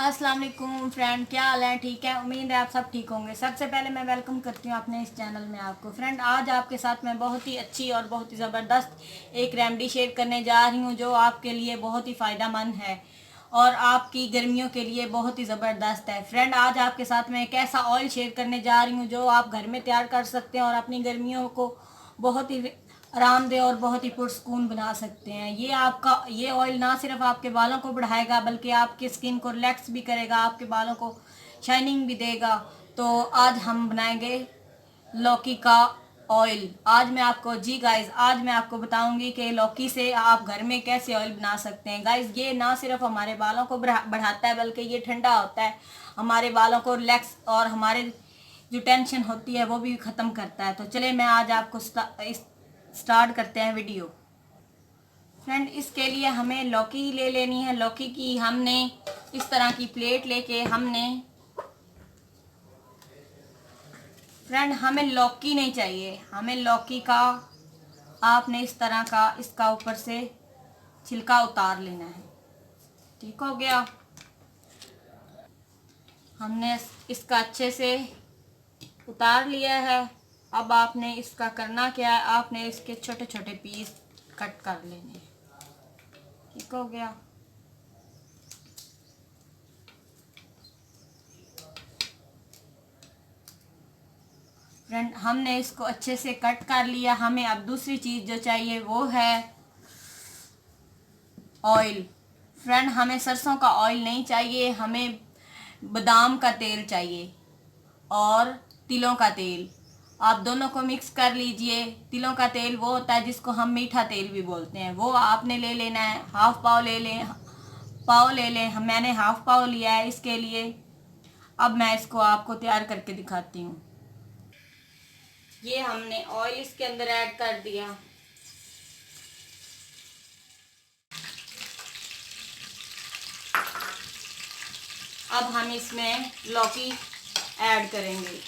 अस्सलाम वालेकुम फ्रेंड, क्या हाल है? ठीक है, उम्मीद है आप सब ठीक होंगे। सबसे पहले मैं वेलकम करती हूँ अपने इस चैनल में आपको। फ्रेंड, आज आपके साथ मैं बहुत ही अच्छी और बहुत ही ज़बरदस्त एक रेमेडी शेयर करने जा रही हूँ जो आपके लिए बहुत ही फ़ायदेमंद है और आपकी गर्मियों के लिए बहुत ही ज़बरदस्त है। फ्रेंड, आज आपके साथ मैं एक ऐसा ऑयल शेयर करने जा रही हूँ जो आप घर में तैयार कर सकते हैं और अपनी गर्मियों को बहुत ही आरामदेह और बहुत ही पुरसकून बना सकते हैं। ये ऑयल ना सिर्फ आपके बालों को बढ़ाएगा बल्कि आपकी स्किन को रिलैक्स भी करेगा, आपके बालों को शाइनिंग भी देगा। तो आज हम बनाएंगे लौकी का ऑयल। आज मैं आपको बताऊंगी कि लौकी से आप घर में कैसे ऑयल बना सकते हैं। गाइज, ये ना सिर्फ हमारे बालों को बढ़ाता है बल्कि ये ठंडा होता है, हमारे बालों को रिलैक्स और हमारे जो टेंशन होती है वो भी ख़त्म करता है। तो चले मैं आज आपको स्टार्ट करते हैं वीडियो। फ्रेंड, इसके लिए हमें लौकी ले लेनी है। लौकी की हमने इस तरह की प्लेट लेके फ्रेंड, हमें लौकी नहीं चाहिए, हमें लौकी का आपने इस तरह का इसका ऊपर से छिलका उतार लेना है। ठीक हो गया। हमने इसका अच्छे से उतार लिया है। अब आपने इसका करना क्या है, आपने इसके छोटे छोटे पीस कट कर लेने हैं। ठीक हो गया। फ्रेंड, हमने इसको अच्छे से कट कर लिया। हमें अब दूसरी चीज़ जो चाहिए वो है ऑयल। फ्रेंड, हमें सरसों का ऑयल नहीं चाहिए, हमें बादाम का तेल चाहिए और तिलों का तेल। आप दोनों को मिक्स कर लीजिए। तिलों का तेल वो होता है जिसको हम मीठा तेल भी बोलते हैं, वो आपने ले लेना है। हाफ पाव ले लें, मैंने हाफ पाव लिया है इसके लिए। अब मैं इसको आपको तैयार करके दिखाती हूँ। ये हमने ऑयल इसके अंदर ऐड कर दिया। अब हम इसमें लौकी ऐड करेंगे।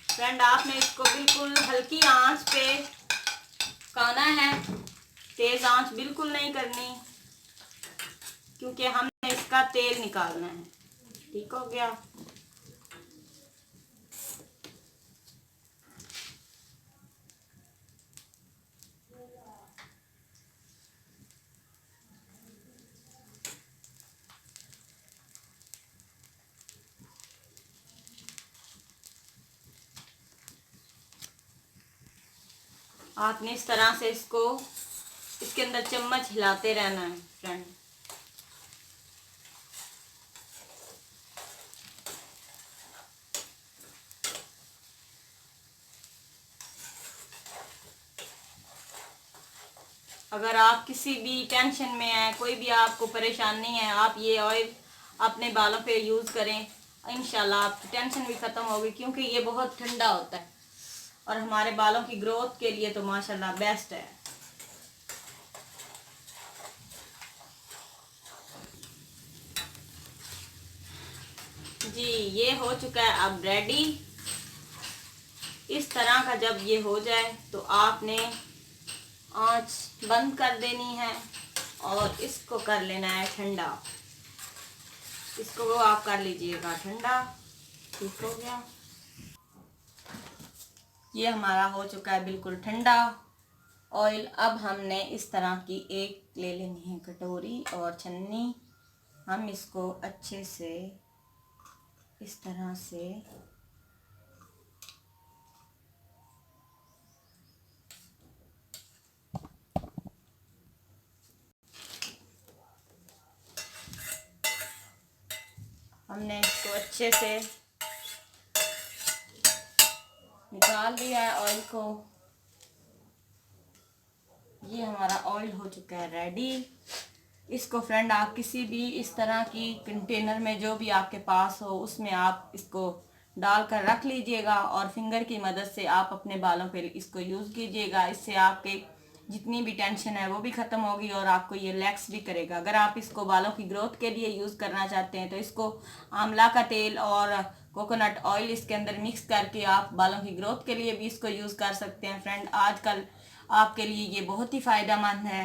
फ्रेंड, आपने इसको बिल्कुल हल्की आंच पे पकाना है, तेज आंच बिल्कुल नहीं करनी, क्योंकि हमने इसका तेल निकालना है। ठीक हो गया। आपने इस तरह से इसके अंदर चम्मच हिलाते रहना है। फ्रेंड, अगर आप किसी भी टेंशन में हैं, कोई भी आपको परेशानी है, आप ये ऑयल अपने बालों पे यूज़ करें, इंशाल्लाह आपकी टेंशन भी ख़त्म होगी, क्योंकि ये बहुत ठंडा होता है और हमारे बालों की ग्रोथ के लिए तो माशाल्लाह बेस्ट है। जी, ये हो चुका है अब रेडी। इस तरह का जब ये हो जाए तो आपने आंच बंद कर देनी है और इसको कर लेना है ठंडा। इसको वो आप कर लीजिएगा ठंडा। ठीक हो गया। ये हमारा हो चुका है बिल्कुल ठंडा ऑयल। अब हमने इस तरह की एक ले लेनी है कटोरी और छन्नी। हम इसको अच्छे से इस तरह से हमने इसको अच्छे से निकाल लिया है ऑयल को। ये हमारा ऑयल हो चुका है रेडी। इसको फ्रेंड, आप किसी भी इस तरह की कंटेनर में जो भी आपके पास हो उसमें आप इसको डालकर रख लीजिएगा और फिंगर की मदद से आप अपने बालों पे इसको यूज़ कीजिएगा। इससे आपके जितनी भी टेंशन है वो भी ख़त्म होगी और आपको ये रिलैक्स भी करेगा। अगर आप इसको बालों की ग्रोथ के लिए यूज़ करना चाहते हैं तो इसको आंवला का तेल और कोकोनट ऑयल इसके अंदर मिक्स करके आप बालों की ग्रोथ के लिए भी इसको यूज़ कर सकते हैं। फ्रेंड, आजकल आपके लिए ये बहुत ही फ़ायदेमंद है।